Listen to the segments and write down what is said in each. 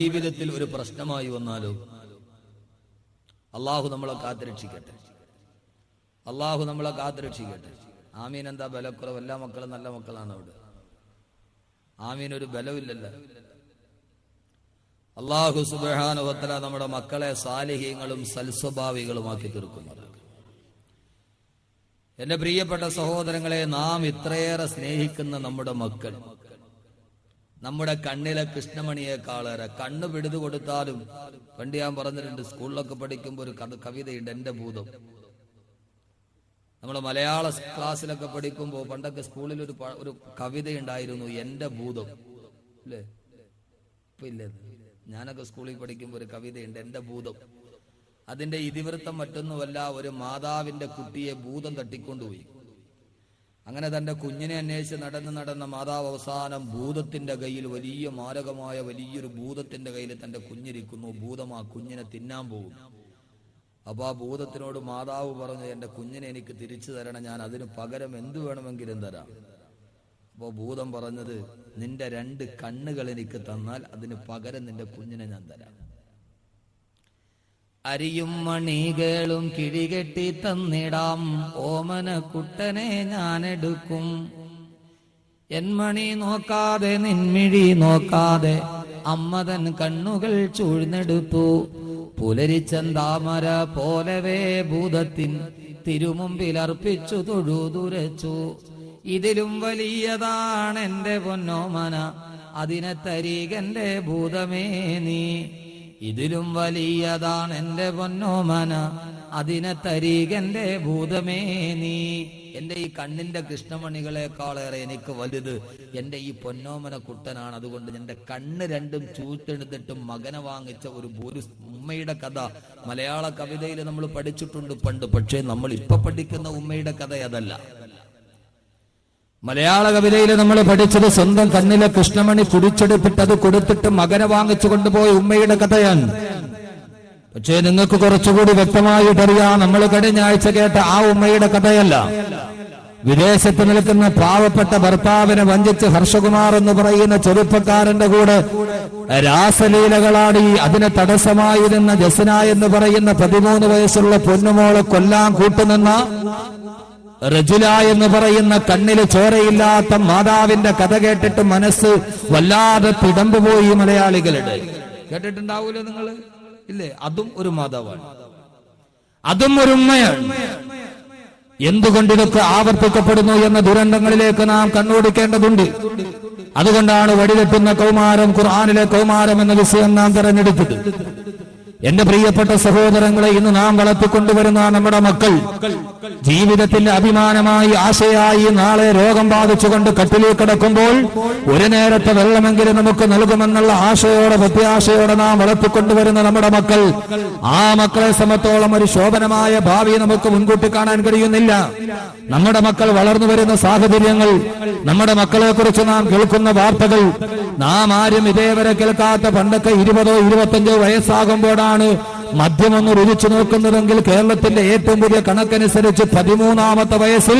ജീവിതത്തിൽ ഒരു പ്രശ്നമായി വന്നാലോ അള്ളാഹു നമ്മളെ കാത്തുരക്ഷിക്കട്ടെ. അള്ളാഹു നമ്മളെ കാത്തുരക്ഷിക്കട്ടെ. ആമീൻ. എന്താ ബലക്കുറവ്? എല്ലാ മക്കളും നല്ല മക്കളാണ് അവിടെ. ആമീൻ. ഒരു ബലമില്ലല്ലോ. അള്ളാഹു സുബ്ഹാനഹു വ തആല നമ്മുടെ മക്കളെ സാലിഹീങ്ങളും സൽസ്വഭാവികളുമാക്കി തീർക്കുന്നത്. എന്റെ പ്രിയപ്പെട്ട സഹോദരങ്ങളെ, നാം ഇത്രയേറെ സ്നേഹിക്കുന്ന നമ്മുടെ മക്കൾ നമ്മുടെ കണ്ണിലെ കൃഷ്ണമണിയേക്കാളേറെ കണ്ണ് പിടിതു കൊടുത്താലും, പണ്ട് ഞാൻ പറഞ്ഞിട്ടുണ്ട്, സ്കൂളിലൊക്കെ പഠിക്കുമ്പോൾ ഒരു കവിതയുണ്ട്, എന്റെ ഭൂതം. നമ്മൾ മലയാള ക്ലാസ്സിലൊക്കെ പഠിക്കുമ്പോൾ പണ്ടൊക്കെ സ്കൂളിൽ ഒരു കവിതയുണ്ടായിരുന്നു, എന്റെ ഭൂതം. അല്ലേ? ഇപ്പൊ ഇല്ലേ? ഞാനൊക്കെ സ്കൂളിൽ പഠിക്കുമ്പോൾ ഒരു കവിതയുണ്ട്, എന്റെ ഭൂതം. അതിന്റെ ഇതിവൃത്തം മറ്റൊന്നുമല്ല, ഒരു മാതാവിന്റെ കുട്ടിയെ ഭൂതം തട്ടിക്കൊണ്ടുപോയി. അങ്ങനെ തന്റെ കുഞ്ഞിനെ അന്വേഷിച്ച് നടന്ന മാതാവ് അവസാനം ഭൂതത്തിന്റെ കയ്യിൽ, വലിയ മാരകമായ വലിയൊരു ഭൂതത്തിന്റെ കയ്യിൽ തന്റെ കുഞ്ഞിരിക്കുന്നു. ഭൂതം ആ കുഞ്ഞിനെ തിന്നാൻ പോകും. അപ്പൊ ആ ഭൂതത്തിനോട് മാതാവ് പറഞ്ഞു, എന്റെ കുഞ്ഞിനെ എനിക്ക് തിരിച്ചു തരണം, ഞാൻ അതിന് പകരം എന്തു വേണമെങ്കിലും തരാം. അപ്പോ ഭൂതം പറഞ്ഞത്, നിന്റെ 2 കണ്ണുകൾ എനിക്ക് തന്നാൽ അതിന് പകരം നിന്റെ കുഞ്ഞിനെ ഞാൻ തരാം. അരിയും മണികളും കിഴികെട്ടി തന്നിടാം, ഓമന കുട്ടനെ ഞാൻ എടുക്കും. എൻമണി നോക്കാതെ നിൻമിഴി നോക്കാതെ അമ്മതൻ കണ്ണുകൾ ചൂഴ്ന്നെടുത്തു. പുലരിച്ചന്താമര പോലവേ ഭൂതത്തിൻ തിരുമുമ്പിൽ അർപ്പിച്ചു തൊഴുതുരച്ചു. ഇതിലും വലിയതാണ് എന്റെ പൊന്നോമന, അതിനെ തരീകന്റെ ഭൂതമേ നീ. ഇതിലും വലിയതാണ് എന്റെ പൊന്നോമന, അതിനെ തരീകന്റെ ഭൂതമേ നീ. എന്റെ ഈ കണ്ണിന്റെ കൃഷ്ണമണികളെക്കാളേറെ എനിക്ക് വലുത് എന്റെ ഈ പൊന്നോമന കുട്ടനാണ്. അതുകൊണ്ട് എന്റെ കണ്ണ് 2 ചൂട്ടെടുത്തിട്ടും മകനെ വാങ്ങിച്ച ഒരു ഉമ്മയുടെ കഥ മലയാള കവിതയിൽ നമ്മൾ പഠിച്ചിട്ടുണ്ട് പണ്ട്. പക്ഷേ നമ്മൾ ഇപ്പൊ പഠിക്കുന്ന ഉമ്മയുടെ കഥ അതല്ല. മലയാള കവിതയിൽ നമ്മൾ പഠിച്ചത് സ്വന്തം കണ്ണിലെ കൃഷ്ണമണി കുടിച്ചെടുത്തിട്ട് കൊടുത്തിട്ട് മകനെ വാങ്ങിച്ചു കൊണ്ടുപോയ ഉമ്മയുടെ കഥയാണ്. പക്ഷേ നിങ്ങൾക്ക് കുറച്ചുകൂടി വ്യക്തമായിട്ടറിയാം, നമ്മൾ കഴിഞ്ഞ ആഴ്ച കേട്ട ആ ഉമ്മയുടെ കഥയല്ല. വിദേശത്ത് നിൽക്കുന്ന പാവപ്പെട്ട ഭർത്താവിനെ വഞ്ചിച്ച് ഹർഷകുമാർ എന്ന് പറയുന്ന ചെറുപ്പക്കാരന്റെ കൂടെ രാസലീലകളാടി അതിന് തടസ്സമായിരുന്ന ജസ്ന എന്ന് പറയുന്ന 13 വയസ്സുള്ള പൊന്നുമോളെ കൊല്ലാൻ കൂട്ടുനിന്ന റജുല എന്ന് പറയുന്ന കണ്ണില് ചോരയില്ലാത്ത മാതാവിന്റെ കഥ കേട്ടിട്ട് മനസ്സ് വല്ലാതെ പിടമ്പുപോയി മലയാളികളുടെ. കേട്ടിട്ടുണ്ടാവൂലോ നിങ്ങള്? ഇല്ലേ? അതും ഒരു മാതാവാണ്, അതും ഒരു ഉമ്മയാണ്. എന്തുകൊണ്ടിതൊക്കെ ആവർത്തിക്കപ്പെടുന്നു എന്ന ദുരന്തങ്ങളിലേക്ക് നാം കണ്ണോടിക്കേണ്ടതുണ്ട്. അതുകൊണ്ടാണ് വഴിതെറ്റുന്ന കൗമാരം, ഖുർആനിലെ കൗമാരം എന്ന വിഷയം നാം തെരഞ്ഞെടുത്തത്. എന്റെ പ്രിയപ്പെട്ട സഹോദരങ്ങളെ, ഇന്ന് നാം വളർത്തിക്കൊണ്ടുവരുന്ന നമ്മുടെ മക്കൾ ജീവിതത്തിന്റെ അഭിമാനമായി, ആശയായി, നാളെ രോഗം ബാധിച്ചുകൊണ്ട് കട്ടിലിൽ കിടക്കുമ്പോൾ ഒരു നേരത്തെ വെള്ളമെങ്കിലും നമുക്ക് നൽകുമെന്നുള്ള ആശയോടെ, പ്രത്യാശയോടെ നാം വളർത്തിക്കൊണ്ടുവരുന്ന നമ്മുടെ മക്കൾ, ആ മക്കളെ സമത്തോളം ഒരു ശോഭനമായ ഭാവി നമുക്ക് മുൻകൂട്ടി കാണാൻ കഴിയുന്നില്ല. നമ്മുടെ മക്കൾ വളർന്നു വരുന്ന സാഹചര്യങ്ങൾ, നമ്മുടെ മക്കളെ കുറിച്ച് നാം കേൾക്കുന്ന വാർത്തകൾ, നാം ആരും ഇതേവരെ കേൾക്കാത്ത, പണ്ടൊക്കെ 20 25 വയസ്സാകുമ്പോഴാണ് മദ്യമൊന്ന് രുചിച്ചു നോക്കുന്നതെങ്കിൽ കേരളത്തിന്റെ ഏറ്റവും പുതിയ കണക്കനുസരിച്ച് 13ാമത്തെ വയസ്സിൽ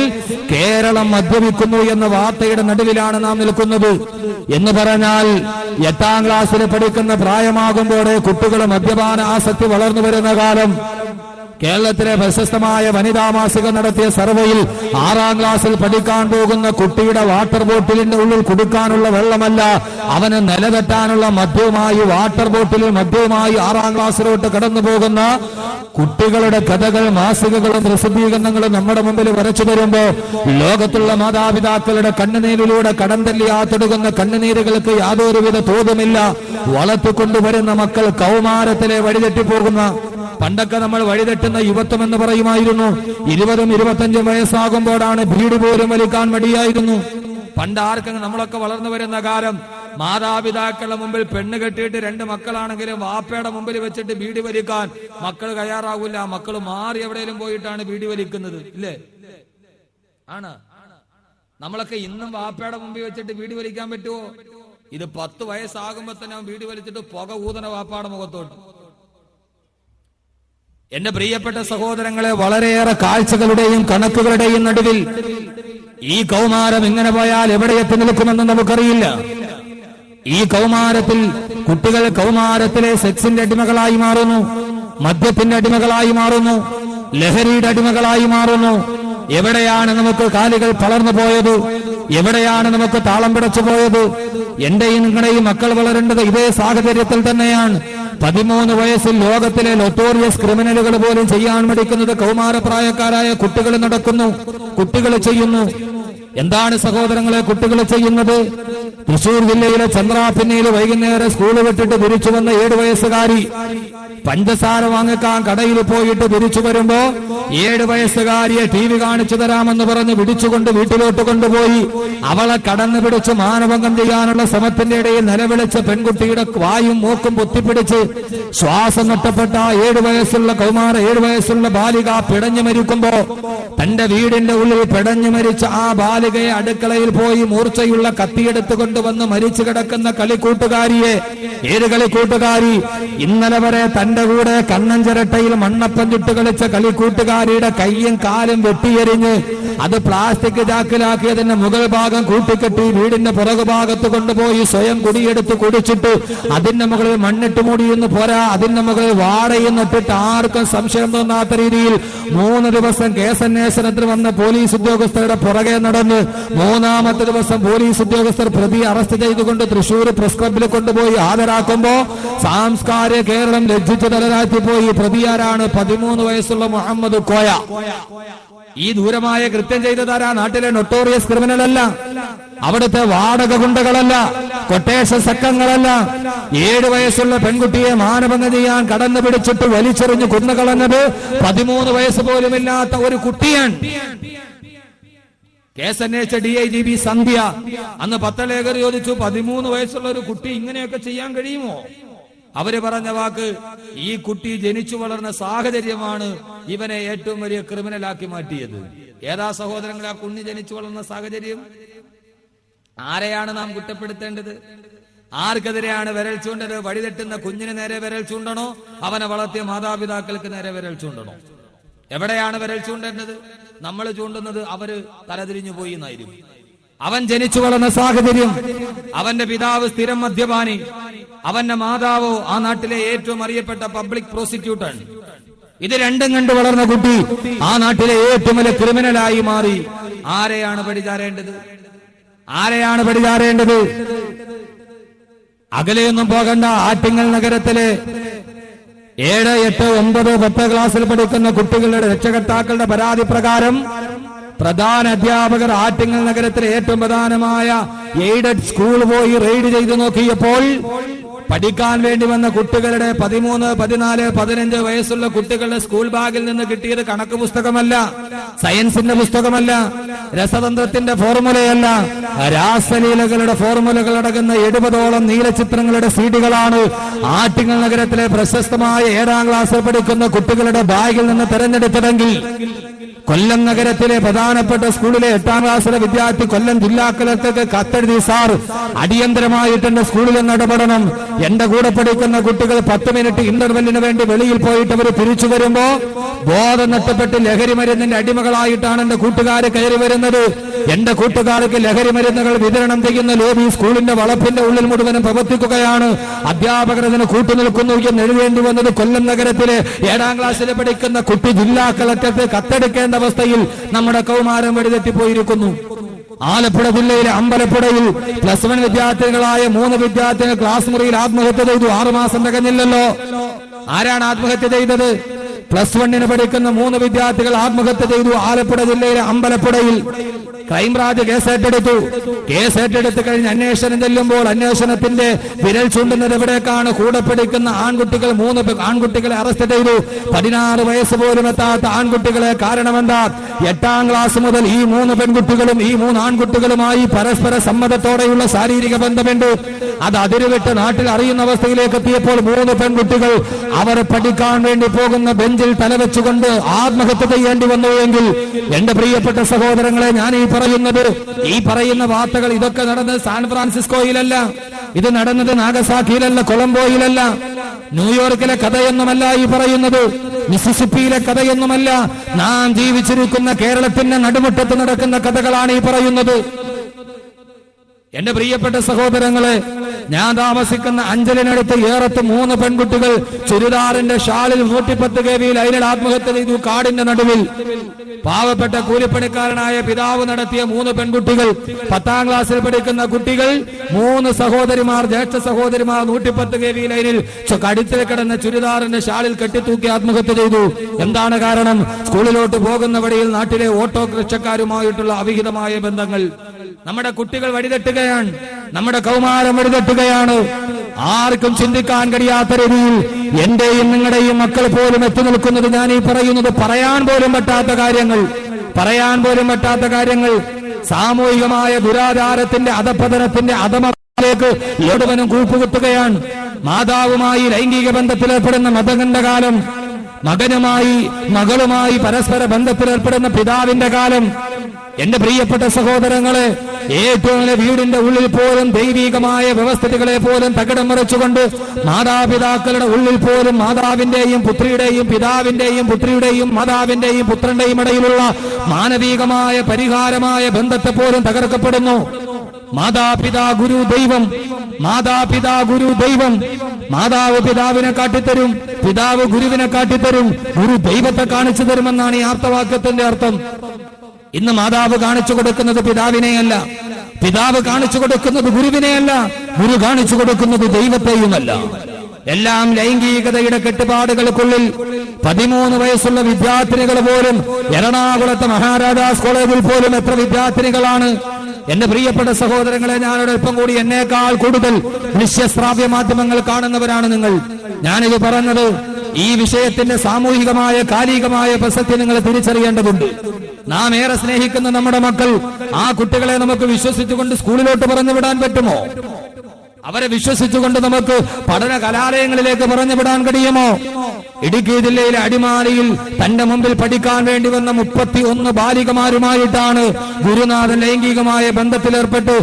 കേരളം മദ്യപിക്കുന്നു എന്ന വാർത്തയുടെ നടുവിലാണ് നാം നിൽക്കുന്നത്. എന്ന് പറഞ്ഞാൽ 8ാം ക്ലാസ്സിൽ പഠിക്കുന്ന പ്രായമാകുമ്പോഴേ കുട്ടികൾ മദ്യപാന ആസക്തി വളർന്നു വരുന്ന കാലം. കേരളത്തിലെ പ്രശസ്തമായ വനിതാ മാസിക നടത്തിയ സർവേയിൽ 6ാം ക്ലാസ്സിൽ പഠിക്കാൻ പോകുന്ന കുട്ടിയുടെ വാട്ടർ ബോട്ടിലിന്റെ ഉള്ളിൽ കുടിക്കാനുള്ള വെള്ളമല്ല, അവന് നിലതെറ്റാനുള്ള മദ്യവുമായി, വാട്ടർ ബോട്ടിലിൽ മദ്യവുമായി 6ാം ക്ലാസ്സിലോട്ട് കടന്നു പോകുന്ന കുട്ടികളുടെ കഥകൾ മാസികകളും പ്രസിദ്ധീകരണങ്ങളും നമ്മുടെ മുമ്പിൽ വരച്ചു തരുമ്പോ ലോകത്തുള്ള മാതാപിതാക്കളുടെ കണ്ണുനീരിലൂടെ കടം തല്ലിയാത്തൊടുക്കുന്ന കണ്ണുനീരുകൾക്ക് യാതൊരുവിധ തോതുമില്ല. വളർത്തിക്കൊണ്ടുവരുന്ന മക്കൾ കൗമാരത്തിലെ വഴിതെറ്റിപ്പോകുന്ന, പണ്ടൊക്കെ നമ്മൾ വഴിതെറ്റുന്ന യുവത്വം എന്ന് പറയുമായിരുന്നു. 20 25 വയസ്സാകുമ്പോഴാണ് ബീഡി പോലും വലിക്കാൻ മടിയായിരുന്നു. പണ്ട് ആർക്കെങ്കിലും, നമ്മളൊക്കെ വളർന്നു വരുന്ന കാലം, മാതാപിതാക്കളുടെ മുമ്പിൽ പെണ്ണ് കെട്ടിയിട്ട് 2 മക്കളാണെങ്കിലും വാപ്പയുടെ മുമ്പിൽ വെച്ചിട്ട് ബീഡി വലിക്കാൻ മക്കൾ തയ്യാറാവില്ല. മക്കൾ മാറി എവിടെയെങ്കിലും പോയിട്ടാണ് ബീഡി വലിക്കുന്നത്. ഇല്ലേ? ആണ്. നമ്മളൊക്കെ ഇന്നും വാപ്പയുടെ മുമ്പിൽ വെച്ചിട്ട് ബീഡി വലിക്കാൻ പറ്റുമോ? ഇത് 10 വയസ്സാകുമ്പോ തന്നെ ബീഡി വലിച്ചിട്ട് പുക ഊതന വാപ്പയുടെ മുഖത്തോട്ട്. എന്റെ പ്രിയപ്പെട്ട സഹോദരങ്ങളെ, വളരെയേറെ കാഴ്ചകളുടെയും കണക്കുകളുടെയും നടുവിൽ ഈ കൗമാരം ഇങ്ങനെ പോയാൽ എവിടെ എത്തി നിൽക്കുമെന്ന് നമുക്കറിയില്ല. ഈ കൗമാരത്തിൽ കുട്ടികൾ കൗമാരത്തിലെ സെക്സിന്റെ അടിമകളായി മാറുന്നു, മദ്യത്തിന്റെ അടിമകളായി മാറുന്നു, ലഹരിയുടെ അടിമകളായി മാറുന്നു. എവിടെയാണ് നമുക്ക് കാലുകൾ തളർന്നു പോയത്? എവിടെയാണ് നമുക്ക് താളം പിടച്ചു പോയത്? എന്റെയും നിങ്ങളുടെയും മക്കൾ വളരേണ്ടത് ഇതേ സാഹചര്യത്തിൽ തന്നെയാണ്. 13 വയസ്സിൽ ലോകത്തിലെ നൊട്ടോറിയസ് ക്രിമിനലുകൾ പോലും ചെയ്യാൻ മടിക്കുന്നത് കൗമാരപ്രായക്കാരായ കുട്ടികൾ നടക്കുന്നു, കുട്ടികൾ ചെയ്യുന്നു. എന്താണ് സഹോദരങ്ങളെ കുട്ടികൾ ചെയ്യുന്നത്? തൃശൂർ ജില്ലയിലെ ചന്ദ്രാപിന്നയിൽ വൈകുന്നേരം സ്കൂൾ വിട്ടിട്ട് തിരിച്ചു വന്ന 7 വയസ്സുകാരി പഞ്ചസാര വാങ്ങിക്കാൻ കടയിൽ പോയിട്ട് തിരിച്ചു വരുമ്പോ 7 വയസ്സുകാരിയെ TV കാണിച്ചു തരാമെന്ന് പറഞ്ഞ് പിടിച്ചുകൊണ്ട് വീട്ടിലോട്ട് കൊണ്ടുപോയി അവളെ കടന്നു പിടിച്ച് മാനഭംഗം ചെയ്യാനുള്ള ശ്രമത്തിന്റെ ഇടയിൽ നിലവിളിച്ച പെൺകുട്ടിയുടെ വായും മൂക്കും പൊത്തിപ്പിടിച്ച് ശ്വാസം നഷ്ടപ്പെട്ട 7 വയസ്സുള്ള ബാലിക പിടഞ്ഞു മരിക്കുമ്പോ തന്റെ വീടിന്റെ ഉള്ളിൽ പിടഞ്ഞു മരിച്ച ആ ബാലികയെ അടുക്കളയിൽ പോയി മൂർച്ചയുള്ള കത്തിയെടുത്ത് കൊണ്ടുവന്ന് മരിച്ചു കിടക്കുന്ന കളിക്കൂട്ടുകാരിയെ, ഏത് കളിക്കൂട്ടുകാരി? ഇന്നലെ വരെ തന്റെ കൂടെ കണ്ണഞ്ചിരട്ടയിൽ മണ്ണപ്പം ചുട്ട് കളിച്ച കളിക്കൂട്ടുകാരിയുടെ കയ്യും കാലും വെട്ടിയെരിഞ്ഞ് അത് പ്ലാസ്റ്റിക് ചാക്കിലാക്കിയതിന്റെ മുകൾ ഭാഗം കൂട്ടിക്കെട്ടി വീടിന്റെ പുറകു ഭാഗത്ത് കൊണ്ടുപോയി സ്വയം കുടിയെടുത്ത് കുടിച്ചിട്ട് അതിന്റെ മുകളിൽ മണ്ണിട്ട് മൂടിയെന്ന് പോരാ, അതിന്റെ മുകളിൽ വാടയെന്നിട്ടിട്ട് ആർക്കും സംശയം തോന്നാത്ത രീതിയിൽ 3 ദിവസം കേസന്വേഷണത്തിന് വന്ന പോലീസ് ഉദ്യോഗസ്ഥരുടെ പുറകെ നടന്ന് 3ാമത്തെ ദിവസം പോലീസ് ഉദ്യോഗസ്ഥർ പ്രതിയെ അറസ്റ്റ് ചെയ്തുകൊണ്ട് തൃശൂർ പ്രസ് ക്ലബിൽ കൊണ്ടുപോയി ഹാജരാക്കുമ്പോ സാംസ്കാരിക കേരളം ലജ്ജിച്ചു തലതാഴ്ത്തിപ്പോയി. പ്രതിയാരാണ്? 13 വയസ്സുള്ള മുഹമ്മദ് കോയ. ഈ ദൂരമായ കൃത്യം ചെയ്തതാരാ? നാട്ടിലെ നൊട്ടോറിയസ് ക്രിമിനൽ അല്ല, അവിടുത്തെ വാടക ഗുണ്ടകളല്ല, കൊട്ടേഷൻ സംഘങ്ങളല്ല. 7 വയസ്സുള്ള പെൺകുട്ടിയെ മാനഭംഗം ചെയ്യാൻ കടന്നു പിടിച്ചിട്ട് വലിച്ചെറിഞ്ഞ് കൊന്നുകളഞ്ഞത് 13 വയസ്സ് പോലുമില്ലാത്ത ഒരു കുട്ടിയാണ്. കേസന്വേഷിച്ച DIGP സന്ധ്യ അന്ന് പത്രലേഖകർ ചോദിച്ചു, 13 വയസ്സുള്ള ഒരു കുട്ടി ഇങ്ങനെയൊക്കെ ചെയ്യാൻ കഴിയുമോ? അവര് പറഞ്ഞ വാക്ക്, ഈ കുട്ടി ജനിച്ചു വളർന്ന സാഹചര്യമാണ് ഇവനെ ഏറ്റവും വലിയ ക്രിമിനലാക്കി മാറ്റിയത്. ഏതാ സഹോദരങ്ങളെ ആ കുഞ്ഞ് ജനിച്ചു വളർന്ന സാഹചര്യം? ആരെയാണ് നാം കുറ്റപ്പെടുത്തേണ്ടത്? ആർക്കെതിരെയാണ് വിരൽ ചൂണ്ടത്? വഴിതെറ്റുന്ന കുഞ്ഞിന് നേരെ വിരൽ ചൂണ്ടണോ? അവനെ വളർത്തിയ മാതാപിതാക്കൾക്ക് നേരെ വിരൽ ചൂണ്ടണോ? എവിടെയാണ് വിരൽ ചൂണ്ടേണ്ടത്? നമ്മൾ ചൂണ്ടുന്നത് അവര് തലതിരിഞ്ഞു പോയി എന്നായിരിക്കും. അവൻ ജനിച്ചു വളർന്ന സാഹചര്യം, അവന്റെ പിതാവ് സ്ഥിരം മദ്യപാനി, അവന്റെ മാതാവോ ആ നാട്ടിലെ ഏറ്റവും അറിയപ്പെട്ട പബ്ലിക് പ്രോസിക്യൂട്ടർ. ഇത് രണ്ടും കണ്ടു വളർന്ന കുട്ടി ആ നാട്ടിലെ ഏറ്റവും വലിയ ക്രിമിനലായി മാറി. ആരെയാണ് പഠിച്ചാരേണ്ടത്? ആരെയാണ് പഠിച്ചാരേണ്ടത്? അകലെയൊന്നും പോകണ്ട. ആറ്റിങ്ങൽ നഗരത്തിലെ 7, 8, 9, 10 ക്ലാസ്സിൽ പഠിക്കുന്ന കുട്ടികളുടെ രക്ഷകർത്താക്കളുടെ പരാതി പ്രകാരം പ്രധാന അധ്യാപകർ ആറ്റിങ്ങൽ നഗരത്തിലെ ഏറ്റവും പ്രധാനമായ എയ്ഡഡ് സ്കൂൾ പോയി റെയ്ഡ് ചെയ്ത് നോക്കിയപ്പോൾ പഠിക്കാൻ വേണ്ടി വന്ന കുട്ടികളുടെ 13, 14, 15 വയസ്സുള്ള കുട്ടികളുടെ സ്കൂൾ ബാഗിൽ നിന്ന് കിട്ടിയത് കണക്ക് പുസ്തകമല്ല, സയൻസിന്റെ പുസ്തകമല്ല, രസതന്ത്രത്തിന്റെ ഫോർമുലയല്ല, രാസലീലകളുടെ ഫോർമുലകൾ അടങ്ങുന്ന 70ഓളം നീലചിത്രങ്ങളുടെ സീഡികളാണ് ആറ്റിങ്ങൽ നഗരത്തിലെ പ്രശസ്തമായ 7ാം ക്ലാസ്സിൽ പഠിക്കുന്ന കുട്ടികളുടെ ബാഗിൽ നിന്ന് തെരഞ്ഞെടുത്തതെങ്കിൽ കൊല്ലം നഗരത്തിലെ പ്രധാനപ്പെട്ട സ്കൂളിലെ 8ാം ക്ലാസ്സിലെ വിദ്യാർത്ഥി കൊല്ലം ജില്ലാ കളക്ടർക്ക് കത്തെഴുതി, സാർ അടിയന്തരമായിട്ട് എന്റെ സ്കൂളിൽ ഇടപെടണം. എന്റെ കൂടെ പഠിക്കുന്ന കുട്ടികൾ 10 മിനിറ്റ് ഇന്റർവെല്ലിന് വേണ്ടി വെളിയിൽ പോയിട്ട് അവർ തിരിച്ചു വരുമ്പോ ബോധം നഷ്ടപ്പെട്ട് ലഹരി മരുന്നിന്റെ അടിമകളായിട്ടാണ് എന്റെ കൂട്ടുകാർ കയറി വരുന്നത്. എന്റെ കൂട്ടുകാർക്ക് ലഹരി മരുന്നുകൾ വിതരണം ചെയ്യുന്ന ലോബി സ്കൂളിന്റെ വളപ്പിന്റെ ഉള്ളിൽ മുഴുവനും പ്രവർത്തിക്കുകയാണ്. അധ്യാപകർ അതിന് കൂട്ടുനിൽക്കുന്നു എന്ന് എഴുതേണ്ടി വന്നത് കൊല്ലം നഗരത്തിലെ 7ാം ക്ലാസ്സിൽ പഠിക്കുന്ന കുട്ടി ജില്ലാ കളക്ടർക്ക് കത്തെടുക്കേണ്ട അവസ്ഥയിൽ നമ്മുടെ കൗമാരം വഴിതെറ്റിപ്പോയിരിക്കുന്നു. ആലപ്പുഴ ജില്ലയിലെ അമ്പലപ്പുഴയിൽ +1 വിദ്യാർത്ഥികളായ 3 വിദ്യാർത്ഥികൾ ക്ലാസ് മുറിയിൽ ആത്മഹത്യ ചെയ്തു. 6 മാസം തികഞ്ഞില്ലല്ലോ. ആരാണ് ആത്മഹത്യ ചെയ്തത്? +1 പഠിക്കുന്ന 3 വിദ്യാർത്ഥികൾ ആത്മഹത്യ ചെയ്തു. ആലപ്പുഴ ജില്ലയിലെ അമ്പലപ്പുഴയിൽ ക്രൈംബ്രാഞ്ച് കേസേറ്റെടുത്തു. കേസേറ്റെടുത്ത് കഴിഞ്ഞ് അന്വേഷണം ചെല്ലുമ്പോൾ അന്വേഷണത്തിന്റെ വിരൽ ചൂണ്ടുന്നത് എവിടേക്കാണ്? കൂടെ പഠിക്കുന്ന ആൺകുട്ടികൾ 3 ആൺകുട്ടികളെ അറസ്റ്റ് ചെയ്തു. 16 വയസ്സ് പോലും എത്താത്ത ആൺകുട്ടികളെ. കാരണമെന്താ? 8ാം ക്ലാസ് മുതൽ ഈ 3 പെൺകുട്ടികളും ഈ 3 ആൺകുട്ടികളുമായി പരസ്പര സമ്മതത്തോടെയുള്ള ശാരീരിക ബന്ധമുണ്ട്. അത് അതിരുവിട്ട് നാട്ടിൽ അറിയുന്ന അവസ്ഥയിലേക്ക് എത്തിയപ്പോൾ 3 പെൺകുട്ടികൾ അവർ പഠിക്കാൻ വേണ്ടി പോകുന്ന ബെഞ്ചിൽ തലവെച്ചുകൊണ്ട് ആത്മഹത്യ ചെയ്യേണ്ടി വന്നു. എങ്കിൽ എന്റെ പ്രിയപ്പെട്ട സഹോദരങ്ങളെ, ഞാൻ ഈ പറയുന്ന വാർത്തകൾ ഇതൊക്കെ നടന്നത് സാൻ ഫ്രാൻസിസ്കോയിലല്ല, ഇത് നടന്നത് നാഗസാക്കിയിലല്ല, കൊളംബോയിലല്ല, ന്യൂയോർക്കിലെ കഥയൊന്നുമല്ല ഈ പറയുന്നത്, മിസിസിപ്പിയിലെ കഥയൊന്നുമല്ല. നാം ജീവിച്ചിരിക്കുന്ന കേരളത്തിന്റെ നടുമുറ്റത്ത് നടക്കുന്ന കഥകളാണ് ഈ പറയുന്നത്. എന്റെ പ്രിയപ്പെട്ട സഹോദരങ്ങളെ, ഞാൻ താമസിക്കുന്ന അഞ്ചലിനടുത്ത് ഏറത്ത് 3 പെൺകുട്ടികൾ ചുരിദാറിന്റെ ഷാളിൽ 110 kV ലൈനിൽ ആത്മഹത്യ ചെയ്തു. കാടിന്റെ നടുവിൽ പാവപ്പെട്ട കൂലിപ്പണിക്കാരനായ പിതാവ് നടത്തിയ 3 പെൺകുട്ടികൾ, 10ാം ക്ലാസ്സിൽ പഠിക്കുന്ന കുട്ടികൾ, 3 സഹോദരിമാർ, ജ്യേഷ്ഠ സഹോദരിമാർ 110 kV ലൈനിൽ കടുത്തിൽ കിടന്ന ചുരിദാറിന്റെ ഷാളിൽ കെട്ടിത്തൂക്കി ആത്മഹത്യ ചെയ്തു. എന്താണ് കാരണം? സ്കൂളിലോട്ട് പോകുന്ന വഴിയിൽ നാട്ടിലെ ഓട്ടോ റിക്ഷക്കാരുമായിട്ടുള്ള അവിഹിതമായ ബന്ധങ്ങൾ. നമ്മുടെ കുട്ടികൾ വഴിതെറ്റുകയാണ്, നമ്മുടെ കൗമാരം വഴിതെറ്റുകയാണ്. ആർക്കും ചിന്തിക്കാൻ കഴിയാത്ത രീതിയിൽ എന്റെയും നിങ്ങളുടെയും മക്കൾ പോലും എത്തി നിൽക്കുന്നത് ഞാൻ ഈ പറയുന്നത് പറയാൻ പോലും പറ്റാത്ത കാര്യങ്ങൾ സാമൂഹികമായ ദുരാചാരത്തിന്റെ അധപതനത്തിന്റെ അധമത്തിലേക്ക് ഏടുവനും കൂപ്പുകുത്തുകയാണ്. മാതാവുമായി ലൈംഗിക ബന്ധത്തിലേർപ്പെടുന്ന മതകന്റെ കാലം, മകനുമായി മകളുമായി പരസ്പര ബന്ധത്തിലേർപ്പെടുന്ന പിതാവിന്റെ കാലം. എന്റെ പ്രിയപ്പെട്ട സഹോദരങ്ങളെ, ഏറ്റവും വലിയ വീടിന്റെ ഉള്ളിൽ പോലും ദൈവികമായ വ്യവസ്ഥിതികളെ പോലും തകിടം മറിച്ചുകൊണ്ട് മാതാപിതാക്കളുടെ ഉള്ളിൽ പോലും മാതാവിന്റെയും പുത്രിയുടെയും പിതാവിന്റെയും പുത്രിയുടെയും മാതാവിന്റെയും പുത്രന്റെയും ഇടയിലുള്ള മാനവികമായ പരിഹാരമായ ബന്ധത്തെ പോലും തകർക്കപ്പെടുന്നു. മാതാപിതാ ഗുരു ദൈവം, മാതാപിതാ ഗുരു ദൈവം. മാതാവ് പിതാവിനെ കാട്ടിത്തരും, പിതാവ് ഗുരുവിനെ കാട്ടിത്തരും, ഗുരു ദൈവത്തെ കാണിച്ചു തരുമെന്നാണ് ഈ ആപ്തവാക്യത്തിന്റെ അർത്ഥം. ഇന്ന് മാതാവ് കാണിച്ചു കൊടുക്കുന്നത് പിതാവിനെയല്ല, പിതാവ് കാണിച്ചു കൊടുക്കുന്നത് ഗുരുവിനെയല്ല, ഗുരു കാണിച്ചു കൊടുക്കുന്നത് ദൈവത്തെയുമല്ല. എല്ലാം ലൈംഗികതയുടെ കെട്ടുപാടുകൾക്കുള്ളിൽ 13 വയസ്സുള്ള വിദ്യാർത്ഥിനികൾ പോലും എറണാകുളത്തെ മഹാരാജാസ് കോളേജിൽ പോലും എത്ര വിദ്യാർത്ഥിനികളാണ്. എന്റെ പ്രിയപ്പെട്ട സഹോദരങ്ങളെ, ഞാനോട് അല്പം കൂടി എന്നേക്കാൾ കൂടുതൽ ദൃശ്യശ്രാവ്യ മാധ്യമങ്ങൾ കാണുന്നവരാണ് നിങ്ങൾ. ഞാനിത് പറഞ്ഞത് ഈ വിഷയത്തിന്റെ സാമൂഹികമായ കാലികമായ പ്രസക്തി നിങ്ങൾ തിരിച്ചറിയേണ്ടതുണ്ട്. നാം ഏറെ സ്നേഹിക്കുന്ന നമ്മുടെ മക്കൾ, ആ കുട്ടികളെ നമുക്ക് വിശ്വസിച്ചുകൊണ്ട് സ്കൂളിലോട്ട് പറഞ്ഞു വിടാൻ പറ്റുമോ? അവരെ വിശ്വസിച്ചുകൊണ്ട് നമുക്ക് പഠന കലാലയങ്ങളിലേക്ക് പറഞ്ഞു വിടാൻ കഴിയുമോ? ഇടുക്കി ജില്ലയിലെ അടിമാലിയിൽ തന്റെ മുമ്പിൽ പഠിക്കാൻ വേണ്ടി വന്ന 31 ബാലികമാരുമായിട്ടാണ് ഗുരുനാഥൻ ലൈംഗികമായ ബന്ധത്തിലേർപ്പെട്ട്